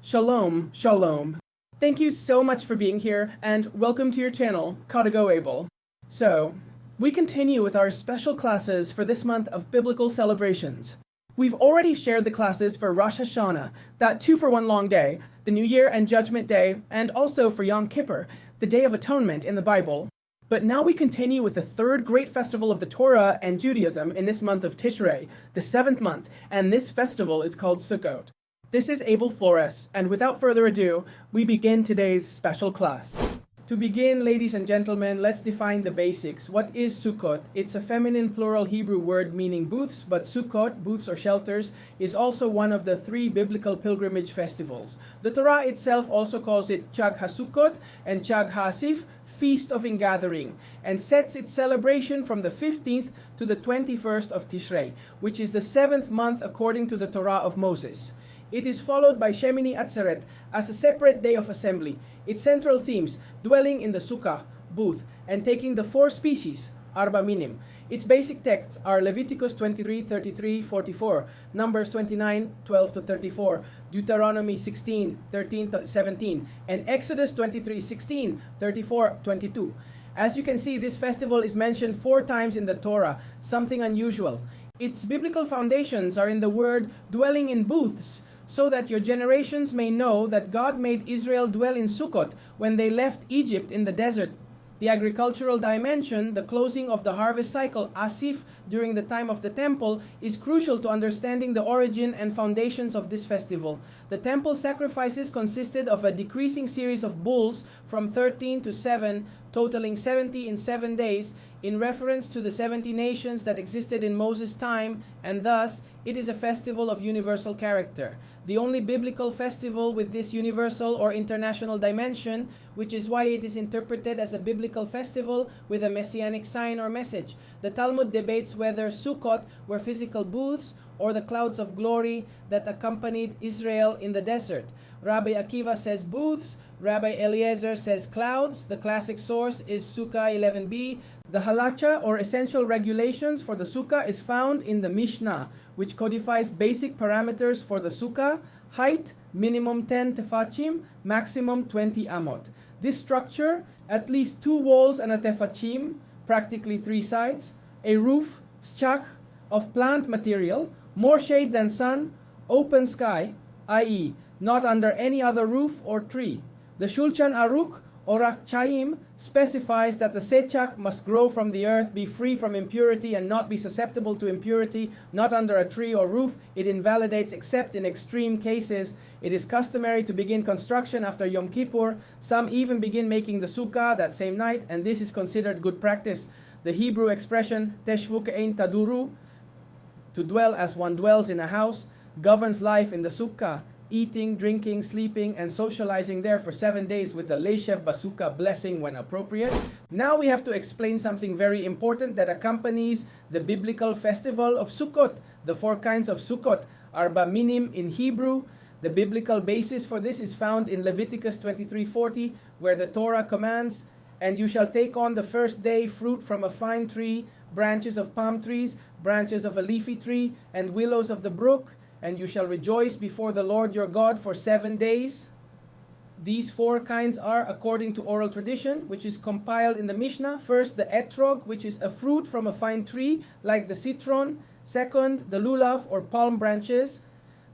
Shalom, shalom. Thank you so much for being here, and welcome to your channel, Katago Abel. So, we continue with our special classes for this month of biblical celebrations. We've already shared the classes for Rosh Hashanah, that 2-for-1 long day, the New Year and Judgment Day, and also for Yom Kippur, the Day of Atonement in the Bible. But now we continue with the third great festival of the Torah and Judaism in this month of Tishrei, the 7th month, and this festival is called Sukkot. This is Abel Flores, and without further ado, we begin today's special class. To begin, ladies and gentlemen, let's define the basics. What is Sukkot? It's a feminine plural Hebrew word meaning booths, but Sukkot, booths or shelters, is also one of the 3 biblical pilgrimage festivals. The Torah itself also calls it Chag HaSukkot and Chag HaAsif, Feast of Ingathering, and sets its celebration from the 15th to the 21st of Tishrei, which is the 7th month according to the Torah of Moses. It is followed by Shemini Atzeret as a separate day of assembly. Its central themes, dwelling in the sukkah, booth, and taking the 4 species, arba minim. Its basic texts are Leviticus 23:33-44, Numbers 29:12-34, Deuteronomy 16:13-17, and Exodus 23:16-34-22. As you can see, this festival is mentioned 4 times in the Torah, something unusual. Its biblical foundations are in the word dwelling in booths, so that your generations may know that God made Israel dwell in Sukkot when they left Egypt in the desert. The agricultural dimension, the closing of the harvest cycle, Asif, during the time of the temple, is crucial to understanding the origin and foundations of this festival. The temple sacrifices consisted of a decreasing series of bulls from 13 to 7, totaling 70 in 7 days, in reference to the 70 nations that existed in Moses' time, and thus it is a festival of universal character. The only biblical festival with this universal or international dimension, which is why it is interpreted as a biblical festival with a messianic sign or message. The Talmud debates whether Sukkot were physical booths or the clouds of glory that accompanied Israel in the desert. Rabbi Akiva says booths, Rabbi Eliezer says clouds. The classic source is Sukkah 11b. The halacha or essential regulations for the sukkah is found in the Mishna, which codifies basic parameters for the sukkah: height, minimum 10 tefachim, maximum 20 amot. This structure, at least 2 walls and a tefachim, practically 3 sides, a roof, schach, of plant material, more shade than sun, open sky, i.e., not under any other roof or tree. The Shulchan Aruch, Orach Chaim, specifies that the sechak must grow from the earth, be free from impurity, and not be susceptible to impurity, not under a tree or roof. It invalidates except in extreme cases. It is customary to begin construction after Yom Kippur. Some even begin making the sukkah that same night, and this is considered good practice. The Hebrew expression, teshvu ke'ein taduru, to dwell as one dwells in a house, governs life in the sukkah, eating, drinking, sleeping, and socializing there for 7 days with the Leishev Basukkah blessing when appropriate. Now we have to explain something very important that accompanies the biblical festival of Sukkot. The 4 kinds of Sukkot, arba minim in Hebrew. The biblical basis for this is found in Leviticus 23:40, where the Torah commands, "And you shall take on the first day fruit from a fine tree, branches of palm trees, branches of a leafy tree, and willows of the brook, and you shall rejoice before the Lord your God for 7 days." These 4 kinds are according to oral tradition, which is compiled in the Mishna. First, the etrog, which is a fruit from a fine tree, like the citron. Second, the lulav, or palm branches,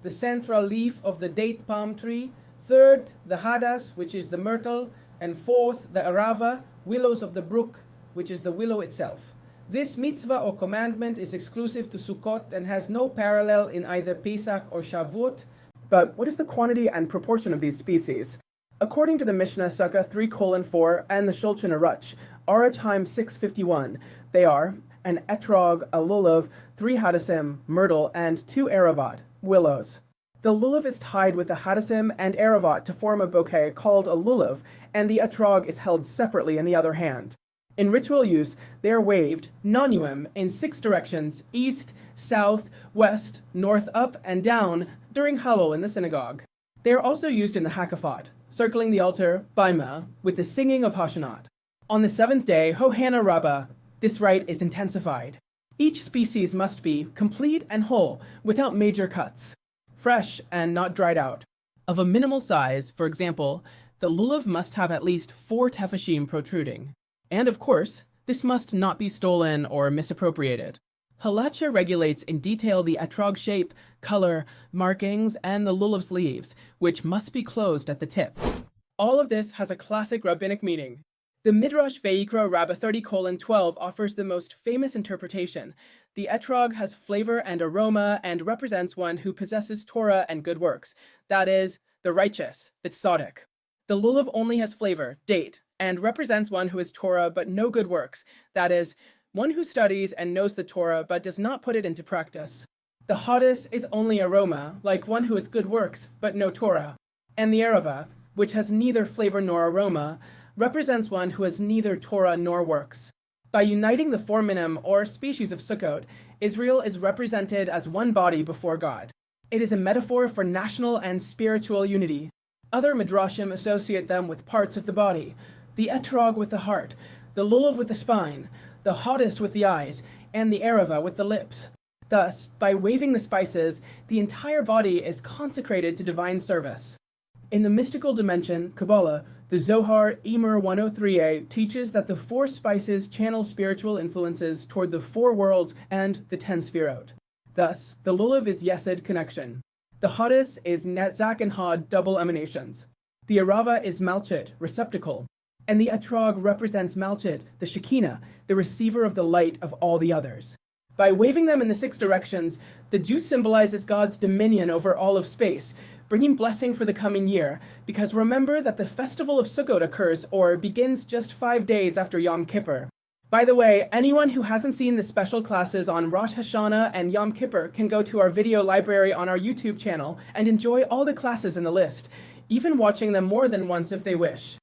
the central leaf of the date palm tree. Third, the hadas, which is the myrtle. And fourth, the arava, willows of the brook, which is the willow itself. This mitzvah or commandment is exclusive to Sukkot and has no parallel in either Pesach or Shavuot. But what is the quantity and proportion of these species? According to the Mishna, Sukkah 3:4 and the Shulchan Aruch, Orach Chaim 6:51, they are an etrog, a lulav, 3 hadassim, myrtle, and 2 aravat, willows. The lulav is tied with the hadassim and aravat to form a bouquet called a lulav, and the etrog is held separately in the other hand. In ritual use, they are waved, non-UM, in 6 directions, east, south, west, north, up, and down, during Hallel in the synagogue. They are also used in the Hakafat, circling the altar, Baima, with the singing of Hashanat. On the 7th day, Hohana Rabbah, this rite is intensified. Each species must be complete and whole, without major cuts, fresh and not dried out. A of a minimal size. For example, the lulav must have at least 4 tefashim protruding. And of course, this must not be stolen or misappropriated. Halacha regulates in detail the etrog shape, color, markings, and the lulav's leaves, which must be closed at the tip. All of this has a classic rabbinic meaning. The Midrash Vayikra Rabbah 30:12 offers the most famous interpretation. The etrog has flavor and aroma and represents one who possesses Torah and good works, that is, the righteous, the tzaddik. The lulav only has flavor, date, and represents one who has Torah but no good works, that is, one who studies and knows the Torah but does not put it into practice. The hadis is only aroma, like one who has good works but no Torah. And the erava, which has neither flavor nor aroma, represents one who has neither Torah nor works. By uniting the 4 minim or species of Sukkot, Israel is represented as one body before God. It is a metaphor for national and spiritual unity. Other midrashim associate them with parts of the body, the etrog with the heart, the lulav with the spine, the hadis with the eyes, and the erava with the lips. Thus, by waving the spices, the entire body is consecrated to divine service. In the mystical dimension, Kabbalah, the Zohar Emer 103a teaches that the 4 spices channel spiritual influences toward the 4 worlds and the 10 sefirot. Thus, the lulav is Yesed connection. The hadis is Netzach and Had double emanations. The erava is Malchut, receptacle. And the etrog represents Malchut, the Shekinah, the receiver of the light of all the others. By waving them in the 6 directions, the juice symbolizes God's dominion over all of space, bringing blessing for the coming year, because remember that the festival of Sukkot occurs or begins just 5 days after Yom Kippur. By the way, anyone who hasn't seen the special classes on Rosh Hashanah and Yom Kippur can go to our video library on our YouTube channel and enjoy all the classes in the list, even watching them more than once if they wish.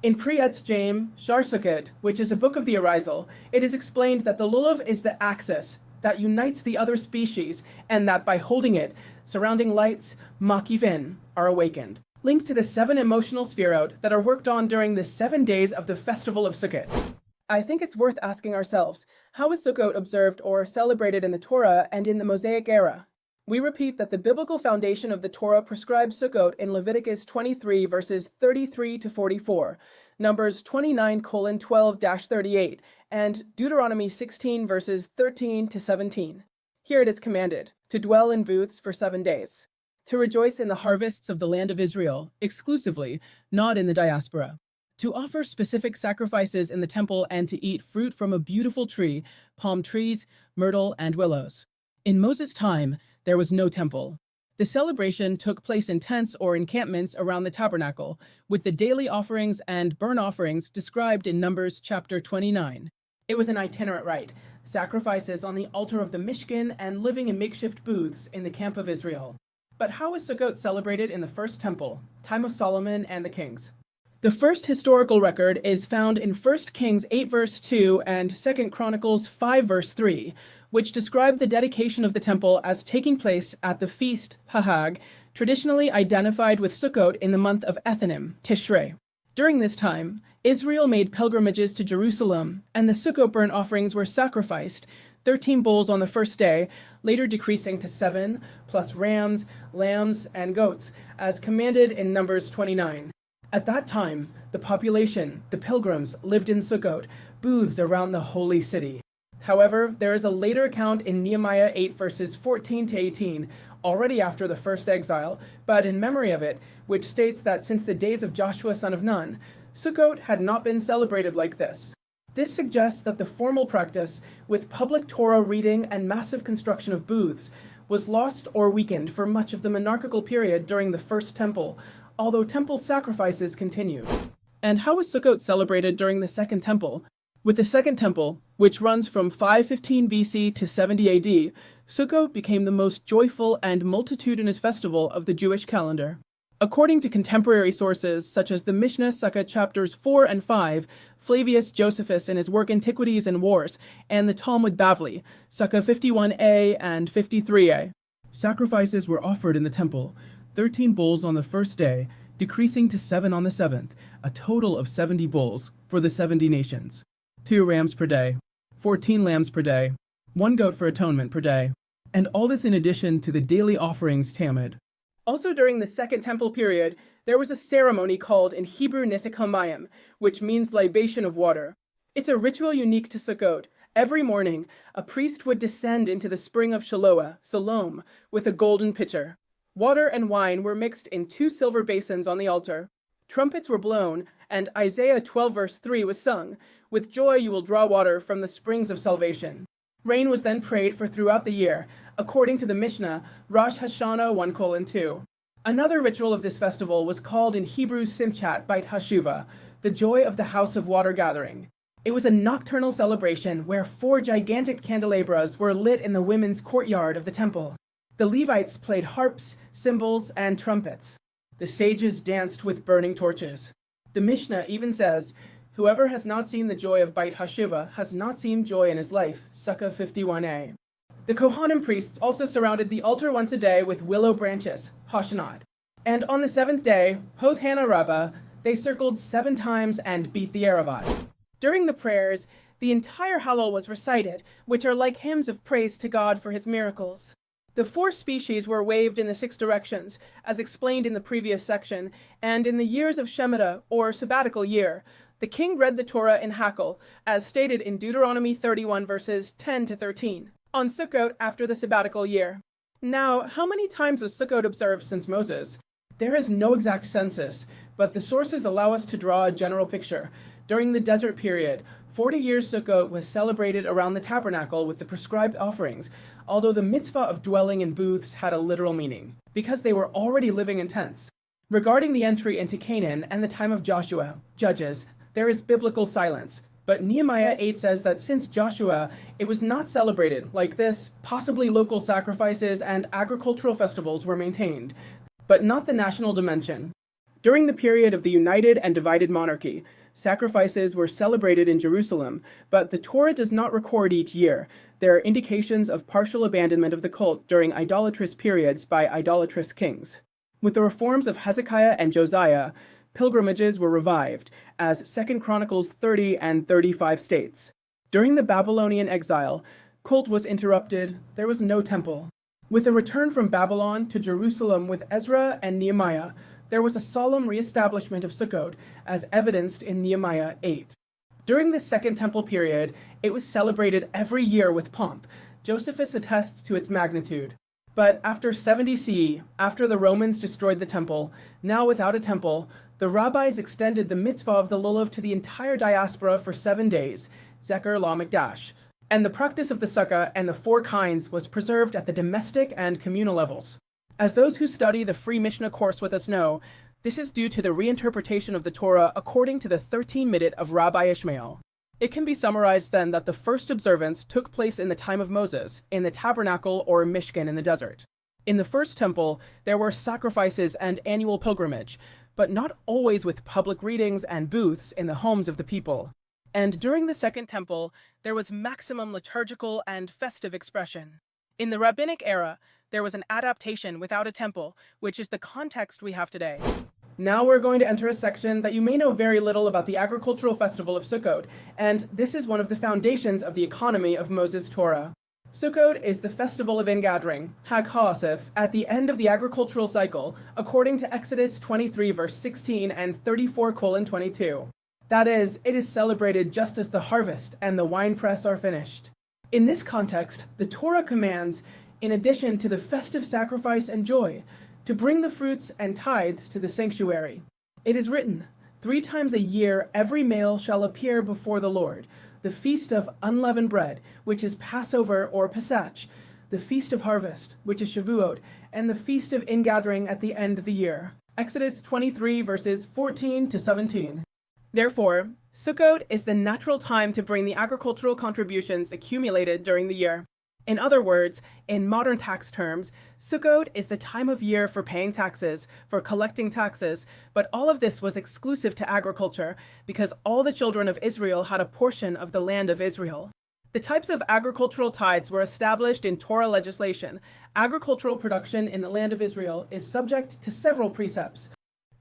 In Pri Etz Chaim, Shar Sukkot, which is a book of the Arizal, it is explained that the lulav is the axis that unites the other species, and that by holding it, surrounding lights, makivin, are awakened. Linked to the 7 emotional sefirot that are worked on during the 7 days of the festival of Sukkot. I think it's worth asking ourselves, how is Sukkot observed or celebrated in the Torah and in the Mosaic era? We repeat that the biblical foundation of the Torah prescribes Sukkot in Leviticus 23 verses 33 to 44, Numbers 29:12-38, and Deuteronomy 16 verses 13 to 17. Here it is commanded, to dwell in booths for 7 days, to rejoice in the harvests of the land of Israel, exclusively, not in the diaspora, to offer specific sacrifices in the temple and to eat fruit from a beautiful tree, palm trees, myrtle, and willows. In Moses' time, there was no temple. The celebration took place in tents or encampments around the tabernacle, with the daily offerings and burnt offerings described in Numbers chapter 29. It was an itinerant rite, sacrifices on the altar of the Mishkan and living in makeshift booths in the camp of Israel. But how is Sukkot celebrated in the first temple, time of Solomon and the kings? The first historical record is found in 1 Kings 8 verse 2 and 2 Chronicles 5 verse 3, which describe the dedication of the temple as taking place at the Feast Hahag, traditionally identified with Sukkot in the month of Ethanim, Tishrei. During this time, Israel made pilgrimages to Jerusalem, and the Sukkot burnt offerings were sacrificed, 13 bulls on the first day, later decreasing to 7, plus rams, lambs, and goats, as commanded in Numbers 29. At that time, the population, the pilgrims, lived in Sukkot, booths around the holy city. However, there is a later account in Nehemiah 8 verses 14 to 18, already after the first exile, but in memory of it, which states that since the days of Joshua son of Nun, Sukkot had not been celebrated like this. This suggests that the formal practice, with public Torah reading and massive construction of booths, was lost or weakened for much of the monarchical period during the First Temple, although temple sacrifices continued. And how was Sukkot celebrated during the Second Temple? With the Second Temple, which runs from 515 BC to 70 AD, Sukkot became the most joyful and multitudinous festival of the Jewish calendar. According to contemporary sources such as the Mishna Sukkah chapters 4 and 5, Flavius Josephus in his work Antiquities and Wars, and the Talmud Bavli, Sukkah 51a and 53a. Sacrifices were offered in the temple, 13 bulls on the first day, decreasing to 7 on the 7th, a total of 70 bulls for the 70 nations. 2 rams per day, 14 lambs per day, 1 goat for atonement per day, and all this in addition to the daily offerings tamid. Also during the Second Temple period, there was a ceremony called in Hebrew Nisik Hamayim, which means libation of water. It's a ritual unique to Sukkot. Every morning, a priest would descend into the spring of Siloam, with a golden pitcher. Water and wine were mixed in 2 silver basins on the altar. Trumpets were blown, and Isaiah 12 verse 3 was sung, "With joy you will draw water from the springs of salvation." Rain was then prayed for throughout the year, according to the Mishna, Rosh Hashanah 1:2. Another ritual of this festival was called in Hebrew Simchat Beit Hashuvah, the joy of the house of water gathering. It was a nocturnal celebration where 4 gigantic candelabras were lit in the women's courtyard of the temple. The Levites played harps, cymbals, and trumpets. The sages danced with burning torches. The Mishna even says, "Whoever has not seen the joy of Beit Hashuvah has not seen joy in his life," Sukkah 51a. The Kohanim priests also surrounded the altar once a day with willow branches, Hashanah. And on the 7th day, Hoshana Rabbah, they circled 7 times and beat the Erevat. During the prayers, the entire Hallel was recited, which are like hymns of praise to God for his miracles. The 4 species were waved in the 6 directions, as explained in the previous section, and in the years of Shemitah, or sabbatical year, the king read the Torah in Hakel, as stated in Deuteronomy 31 verses 10 to 13, on Sukkot after the sabbatical year. Now, how many times was Sukkot observed since Moses? There is no exact census, but the sources allow us to draw a general picture. During the desert period, 40 years Sukkot was celebrated around the tabernacle with the prescribed offerings, although the mitzvah of dwelling in booths had a literal meaning, because they were already living in tents. Regarding the entry into Canaan and the time of Joshua, Judges, there is biblical silence, but Nehemiah 8 says that since Joshua, it was not celebrated like this, possibly local sacrifices and agricultural festivals were maintained, but not the national dimension. During the period of the united and divided monarchy, sacrifices were celebrated in Jerusalem, but the Torah does not record each year. There are indications of partial abandonment of the cult during idolatrous periods by idolatrous kings. With the reforms of Hezekiah and Josiah, pilgrimages were revived, as 2 Chronicles 30 and 35 states. During the Babylonian exile, cult was interrupted, there was no temple. With the return from Babylon to Jerusalem with Ezra and Nehemiah, there was a solemn reestablishment of Sukkot, as evidenced in Nehemiah 8. During the Second Temple period, it was celebrated every year with pomp. Josephus attests to its magnitude. But after 70 CE, after the Romans destroyed the temple, now without a temple, the rabbis extended the mitzvah of the lulav to the entire diaspora for 7 days, Zecher La Mikdash, and the practice of the sukkah and the 4 kinds was preserved at the domestic and communal levels. As those who study the free Mishna course with us know, this is due to the reinterpretation of the Torah according to the 13 Midat of Rabbi Ishmael. It can be summarized then that the first observance took place in the time of Moses, in the tabernacle or Mishkan in the desert. In the first temple, there were sacrifices and annual pilgrimage, but not always with public readings and booths in the homes of the people. And during the second temple, there was maximum liturgical and festive expression. In the rabbinic era, there was an adaptation without a temple, which is the context we have today. Now we're going to enter a section that you may know very little about the agricultural festival of Sukkot, and this is one of the foundations of the economy of Moses' Torah. Sukkot is the festival of ingathering, Chag HaAsif, at the end of the agricultural cycle, according to Exodus 23 verse 16 and 34:22. That is, it is celebrated just as the harvest and the winepress are finished. In this context, the Torah commands, in addition to the festive sacrifice and joy, to bring the fruits and tithes to the sanctuary. It is written, 3 times a year every male shall appear before the Lord, the feast of unleavened bread, which is Passover or Pesach, the feast of harvest, which is Shavuot, and the feast of ingathering at the end of the year. Exodus 23 verses 14 to 17. Therefore, Sukkot is the natural time to bring the agricultural contributions accumulated during the year. In other words, in modern tax terms, Sukkot is the time of year for paying taxes, for collecting taxes, but all of this was exclusive to agriculture because all the children of Israel had a portion of the land of Israel. The types of agricultural tithes were established in Torah legislation. Agricultural production in the land of Israel is subject to several precepts.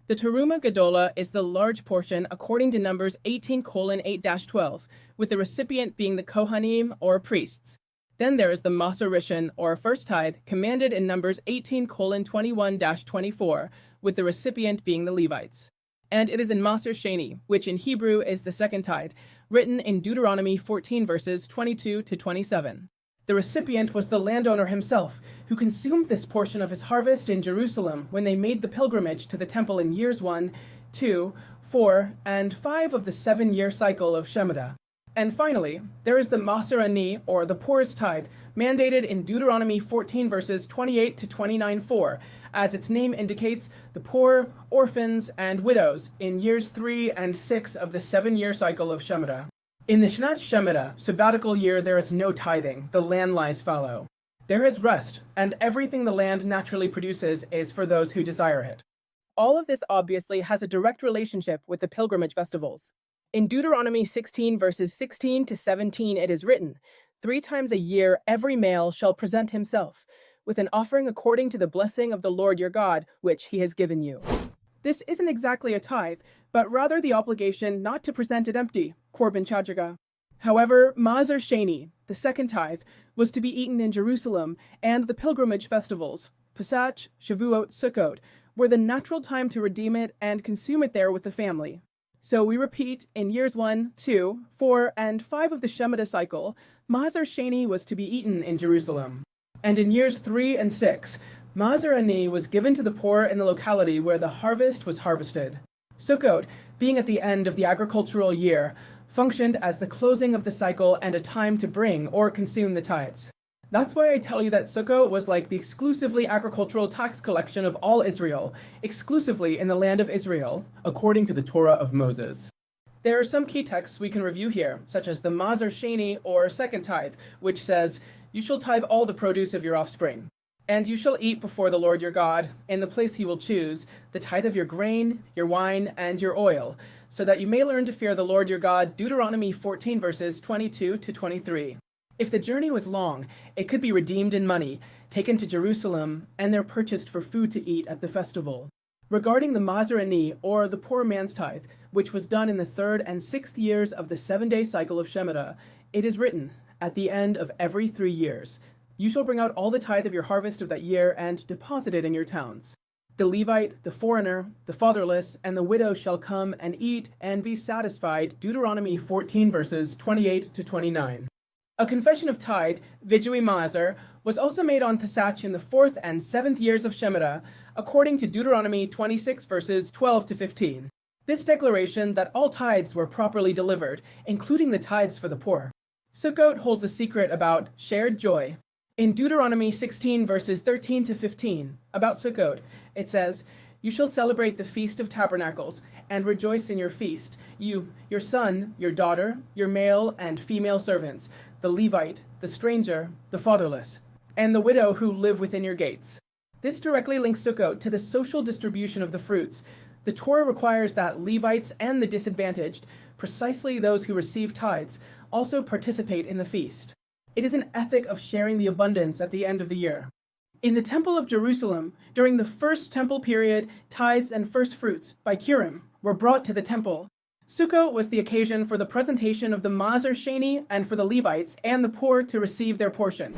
The Teruma Gedola is the large portion according to Numbers 18:8-12, with the recipient being the Kohanim or priests. Then there is the Maser Rishon, or first tithe, commanded in Numbers 18:21-24, with the recipient being the Levites. And it is in Maser Sheni, which in Hebrew is the second tithe, written in Deuteronomy 14 verses 22-27. The recipient was the landowner himself, who consumed this portion of his harvest in Jerusalem when they made the pilgrimage to the temple in years 1, 2, 4, and 5 of the 7-year cycle of Shemitah. And finally, there is the Maser Ani, or the poor's tithe, mandated in Deuteronomy 14 verses 28-29-4, as its name indicates, the poor, orphans, and widows in years 3 and 6 of the 7-year cycle of Shemitah. In the Shnat Shemitah, sabbatical year, there is no tithing, the land lies fallow. There is rest, and everything the land naturally produces is for those who desire it. All of this obviously has a direct relationship with the pilgrimage festivals. In Deuteronomy 16 verses 16-17 it is written, 3 times a year every male shall present himself, with an offering according to the blessing of the Lord your God, which he has given you. This isn't exactly a tithe, but rather the obligation not to present it empty, korban chajaga. However, Maser Sheni, the second tithe, was to be eaten in Jerusalem, and the pilgrimage festivals, Pesach, Shavuot, Sukkot, were the natural time to redeem it and consume it there with the family. So we repeat, in years 1, 2, 4, and 5 of the Shemitah cycle, Maser Sheni was to be eaten in Jerusalem. And in years 3 and 6, Maser Ani was given to the poor in the locality where the harvest was harvested. Sukkot, being at the end of the agricultural year, functioned as the closing of the cycle and a time to bring or consume the tithes. That's why I tell you that Sukkot was like the exclusively agricultural tax collection of all Israel, exclusively in the land of Israel, according to the Torah of Moses. There are some key texts we can review here, such as the Maser Sheni, or second tithe, which says, "You shall tithe all the produce of your offspring. And you shall eat before the Lord your God, in the place he will choose, the tithe of your grain, your wine, and your oil, so that you may learn to fear the Lord your God." Deuteronomy 14 verses 22-23. If the journey was long, it could be redeemed in money, taken to Jerusalem, and there purchased for food to eat at the festival. Regarding the Maser Ani, or the poor man's tithe, which was done in the 3rd and 6th years of the 7-day cycle of Shemitah, it is written, at the end of every 3 years, "You shall bring out all the tithe of your harvest of that year and deposit it in your towns. The Levite, the foreigner, the fatherless, and the widow shall come and eat and be satisfied." Deuteronomy 14 verses 28-29. A confession of tithe, Vidui Maser, was also made on Pesach in the 4th and 7th years of Shemitah, according to Deuteronomy 26 verses 12-15. This declaration that all tithes were properly delivered, including the tithes for the poor. Sukkot holds a secret about shared joy. In Deuteronomy 16 verses 13-15, about Sukkot, it says, "You shall celebrate the Feast of Tabernacles, and rejoice in your feast, you, your son, your daughter, your male and female servants, the Levite, the stranger, the fatherless, and the widow who live within your gates." This directly links Sukkot to the social distribution of the fruits. The Torah requires that Levites and the disadvantaged, precisely those who receive tithes, also participate in the feast. It is an ethic of sharing the abundance at the end of the year. In the Temple of Jerusalem, during the first temple period, tithes and first fruits, by Purim, were brought to the temple. Sukkot was the occasion for the presentation of the Maser Sheni and for the Levites and the poor to receive their portion.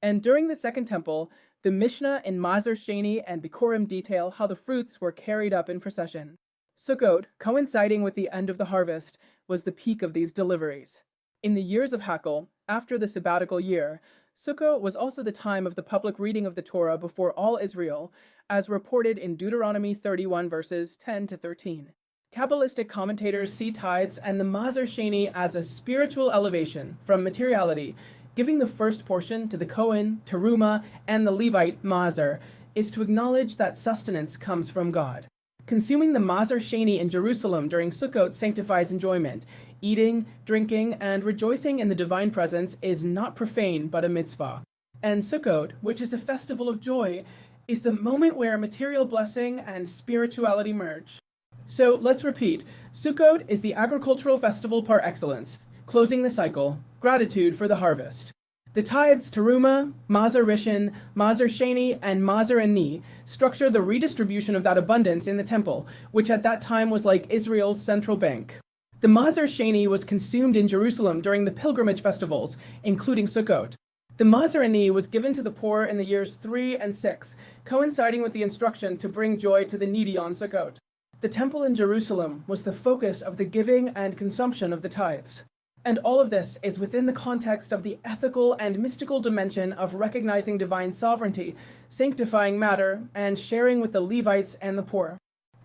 And during the Second Temple, the Mishna in Maser Sheni and Bikurim detail how the fruits were carried up in procession. Sukkot, coinciding with the end of the harvest, was the peak of these deliveries. In the years of Hakel, after the sabbatical year, Sukkot was also the time of the public reading of the Torah before all Israel, as reported in Deuteronomy 31 verses 10-13. Kabbalistic commentators see tithes and the Maser Sheni as a spiritual elevation from materiality. Giving the first portion to the Kohen, Teruma, and the Levite, Maser, is to acknowledge that sustenance comes from God. Consuming the Maser Sheni in Jerusalem during Sukkot sanctifies enjoyment. Eating, drinking, and rejoicing in the divine presence is not profane but a mitzvah. And Sukkot, which is a festival of joy, is the moment where material blessing and spirituality merge. So let's repeat. Sukkot is the agricultural festival par excellence, closing the cycle, gratitude for the harvest. The tithes Teruma, Maser Rishon, Maser Sheni, and Maser Ani structure the redistribution of that abundance in the temple, which at that time was like Israel's central bank. The Maser Sheni was consumed in Jerusalem during the pilgrimage festivals, including Sukkot. The Maser Ani was given to the poor in the years 3 and 6, coinciding with the instruction to bring joy to the needy on Sukkot. The temple in Jerusalem was the focus of the giving and consumption of the tithes. And all of this is within the context of the ethical and mystical dimension of recognizing divine sovereignty, sanctifying matter, and sharing with the Levites and the poor.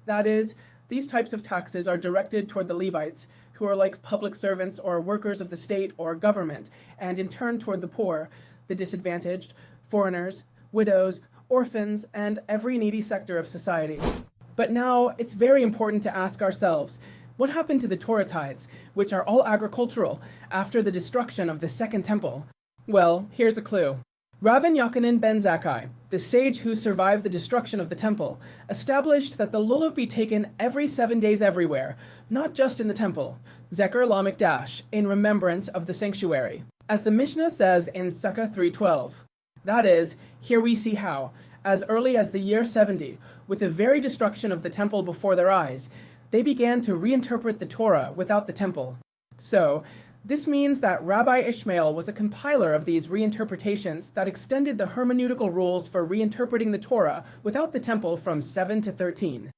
That is, these types of taxes are directed toward the Levites, who are like public servants or workers of the state or government, and in turn toward the poor, the disadvantaged, foreigners, widows, orphans, and every needy sector of society. But now, it's very important to ask ourselves, what happened to the Torah tithes, which are all agricultural, after the destruction of the Second Temple? Well, here's a clue. Rabban Yochanan ben Zakkai, the sage who survived the destruction of the temple, established that the lulav be taken every 7 days everywhere, not just in the temple, Zecher LaMikdash, in remembrance of the sanctuary. As the Mishna says in Sukkah 3:12. That is, here we see how, as early as the year 70, with the very destruction of the temple before their eyes, they began to reinterpret the Torah without the temple. So, this means that Rabbi Ishmael was a compiler of these reinterpretations that extended the hermeneutical rules for reinterpreting the Torah without the temple from 7 to 13.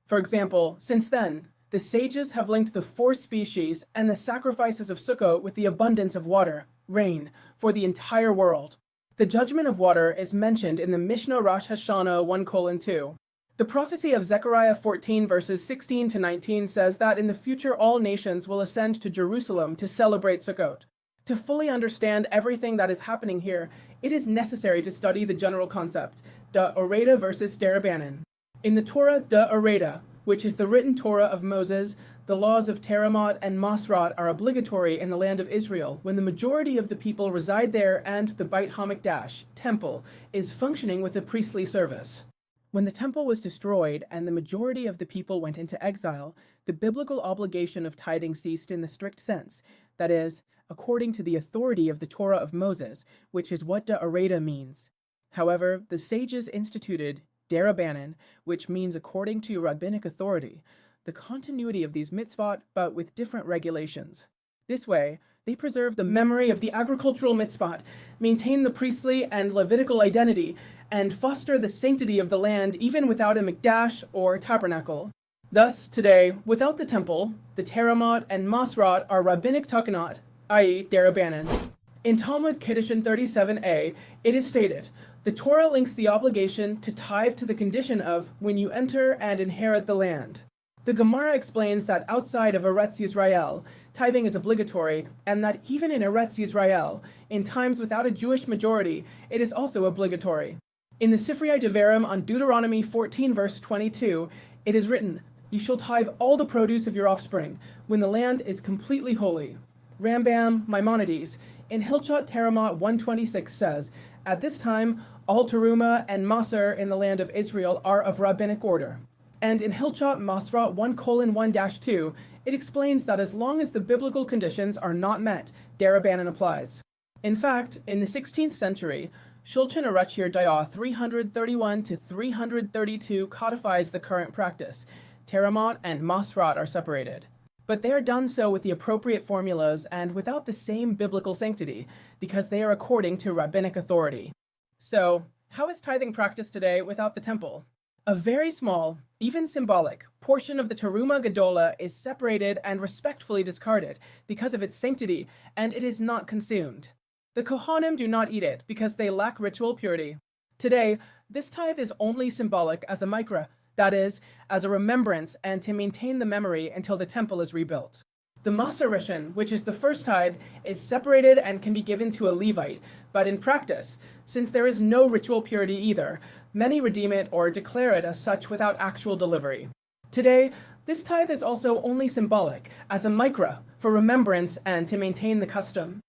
For example, since then, the sages have linked the 4 species and the sacrifices of Sukkot with the abundance of water, rain, for the entire world. The judgment of water is mentioned in the Mishna Rosh Hashanah 1:2. The prophecy of Zechariah 14 verses 16 to 19 says that in the future all nations will ascend to Jerusalem to celebrate Sukkot. To fully understand everything that is happening here, it is necessary to study the general concept, Da'oreda versus Derabanan. In the Torah, Da'oreda, which is the written Torah of Moses, the laws of Teramot and Masrat are obligatory in the land of Israel when the majority of the people reside there and the Beit HaMikdash, temple, is functioning with a priestly service. When the temple was destroyed and the majority of the people went into exile, the biblical obligation of tithing ceased in the strict sense, that is, according to the authority of the Torah of Moses, which is what Da'oreda means. However, the sages instituted Derabanan, which means according to rabbinic authority, the continuity of these mitzvot, but with different regulations. This way, they preserve the memory of the agricultural mitzvot, maintain the priestly and Levitical identity, and foster the sanctity of the land even without a mikdash or tabernacle. Thus, today, without the temple, the Teramot and Masrat are rabbinic takanot, i.e. Derabanan. In Talmud Kiddushin 37a, it is stated, the Torah links the obligation to tithe to the condition of when you enter and inherit the land. The Gemara explains that outside of Eretz Yisrael, tithing is obligatory, and that even in Eretz Yisrael, in times without a Jewish majority, it is also obligatory. In the Sifrei Devarim on Deuteronomy 14 verse 22, it is written, you shall tithe all the produce of your offspring, when the land is completely holy. Rambam Maimonides, in Hilchot Teramot 126 says, at this time, all teruma and maser in the land of Israel are of rabbinic order. And in Hilchot Masrat 1:1-2, it explains that as long as the biblical conditions are not met, Derabanan applies. In fact, in the 16th century, Shulchan Aruch Dayah 331-332 codifies the current practice. Teramot and Masrat are separated. But they are done so with the appropriate formulas and without the same biblical sanctity, because they are according to rabbinic authority. So, how is tithing practiced today without the temple? A very small, even symbolic, portion of the Teruma Gedola is separated and respectfully discarded because of its sanctity, and it is not consumed. The Kohanim do not eat it because they lack ritual purity. Today, this tithe is only symbolic as a mikra, that is, as a remembrance and to maintain the memory until the temple is rebuilt. The Maser Rishon, which is the first tithe, is separated and can be given to a Levite, but in practice, since there is no ritual purity either, many redeem it or declare it as such without actual delivery. Today, this tithe is also only symbolic, as a mikra, for remembrance and to maintain the custom.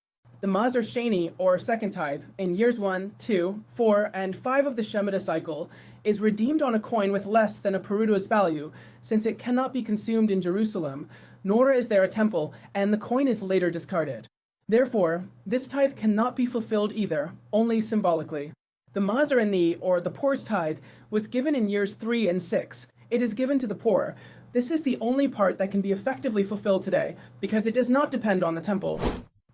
The Maser Sheni, or second tithe, in years 1, 2, 4, and 5 of the Shemitah cycle, is redeemed on a coin with less than a perudo's value, since it cannot be consumed in Jerusalem, nor is there a temple, and the coin is later discarded. Therefore, this tithe cannot be fulfilled either, only symbolically. The Maser Ani, or the poor's tithe, was given in years 3 and 6. It is given to the poor. This is the only part that can be effectively fulfilled today, because it does not depend on the temple.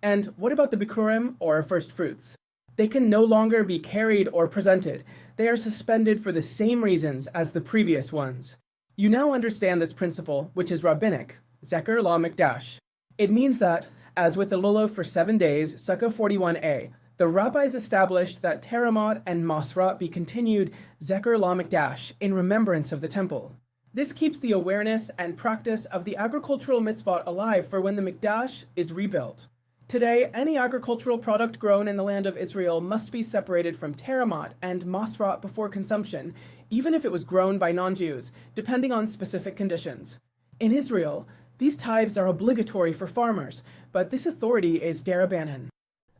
And what about the Bikurim, or first fruits? They can no longer be carried or presented. They are suspended for the same reasons as the previous ones. You now understand this principle, which is rabbinic, Zeker La Mikdash. It means that, as with the lulav for 7 days, Sukkah 41a, the rabbis established that Teramot and Masrat be continued Zeker La Mikdash in remembrance of the temple. This keeps the awareness and practice of the agricultural mitzvot alive for when the Mikdash is rebuilt. Today, any agricultural product grown in the land of Israel must be separated from Teramot and Masrat before consumption, even if it was grown by non-Jews, depending on specific conditions. In Israel, these tithes are obligatory for farmers, but this authority is derabanan.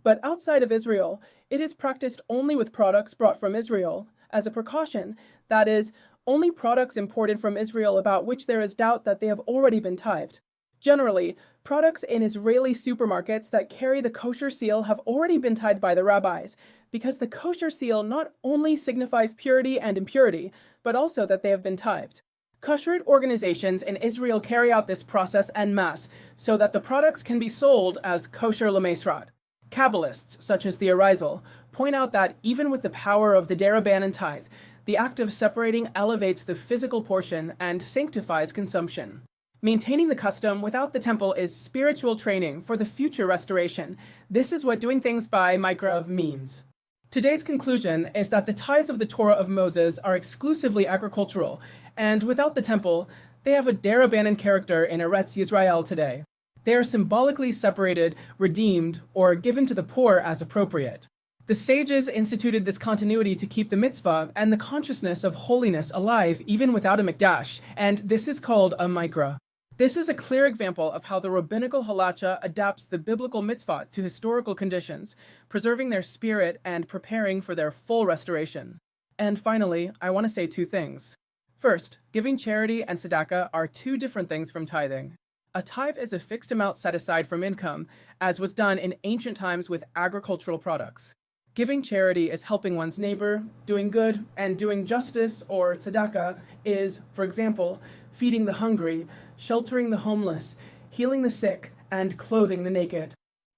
But outside of Israel, it is practiced only with products brought from Israel, as a precaution, that is, only products imported from Israel about which there is doubt that they have already been tithed. Generally, products in Israeli supermarkets that carry the kosher seal have already been tithed by the rabbis, because the kosher seal not only signifies purity and impurity, but also that they have been tithed. Kashrut organizations in Israel carry out this process en masse, so that the products can be sold as kosher l'meisrat. Kabbalists, such as the Arizal, point out that even with the power of the derabanan tithe, the act of separating elevates the physical portion and sanctifies consumption. Maintaining the custom without the temple is spiritual training for the future restoration. This is what doing things by Micra means. Today's conclusion is that the tithes of the Torah of Moses are exclusively agricultural, and without the temple, they have a derabanan character in Eretz Yisrael today. They are symbolically separated, redeemed, or given to the poor as appropriate. The sages instituted this continuity to keep the mitzvah and the consciousness of holiness alive even without a mikdash, and this is called a Micra. This is a clear example of how the rabbinical halacha adapts the biblical mitzvah to historical conditions, preserving their spirit and preparing for their full restoration. And finally, I want to say 2 things. First, giving charity and tzedakah are 2 different things from tithing. A tithe is a fixed amount set aside from income, as was done in ancient times with agricultural products. Giving charity is helping one's neighbor, doing good, and doing justice, or tzedakah, is, for example, feeding the hungry, sheltering the homeless, healing the sick, and clothing the naked.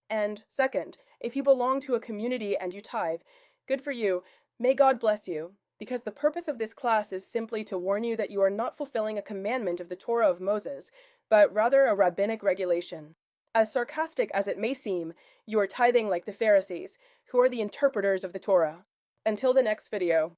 And second, if you belong to a community and you tithe, good for you, may God bless you, because the purpose of this class is simply to warn you that you are not fulfilling a commandment of the Torah of Moses, but rather a rabbinic regulation. As sarcastic as it may seem, you are tithing like the Pharisees, who are the interpreters of the Torah. Until the next video.